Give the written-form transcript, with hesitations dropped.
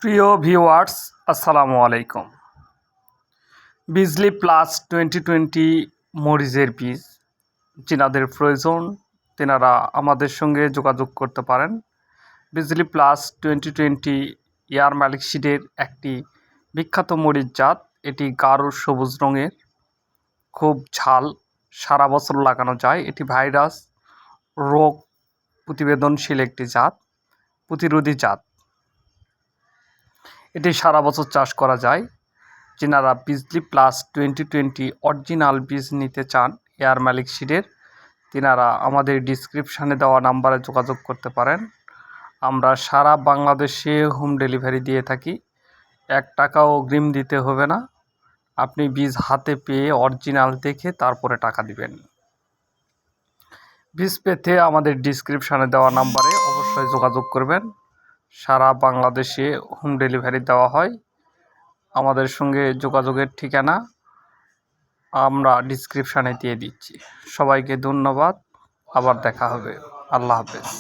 প্রিয় ভিউয়ার্স, আসসালামু আলাইকুম। বিজলি প্লাস 2020 মরিচের বীজ যিনাদের প্রয়োজন তেনারা আমাদের সঙ্গে যোগাযোগ করতে পারেন। বিজলি প্লাস 2020 এয়ার মালিক সিডের একটি বিখ্যাত মরিচ জাত। এটি গাঢ় সবুজ রঙের, খুব ঝাল, সারা বছর লাগানো যায়। এটি ভাইরাস রোগ প্রতিবেদনশীল একটি জাত, প্রতিরোধী জাত। এটি সারা বছর চাষ করা যায়। যিনারা বিজলি প্লাস 2020 অরিজিনাল বীজ নিতে চান এয়ার মালিক সিডের, তিনারা আমাদের ডিসক্রিপশানে দেওয়া নাম্বারে যোগাযোগ করতে পারেন। আমরা সারা বাংলাদেশে হোম ডেলিভারি দিয়ে থাকি। 1 টাকাও অগ্রিম দিতে হবে না। আপনি বীজ হাতে পেয়ে অরিজিনাল দেখে তারপরে টাকা দিবেন। বীজ পেতে আমাদের ডিসক্রিপশানে দেওয়া নাম্বারে অবশ্যই যোগাযোগ করবেন। সারা বাংলাদেশে হোম ডেলিভারি দেওয়া হয়। আমাদের সঙ্গে যোগাযোগের ঠিকানা আমরা ডিসক্রিপশানে দিয়ে দিচ্ছি। সবাইকে ধন্যবাদ। আবার দেখা হবে। আল্লাহ হাফেজ।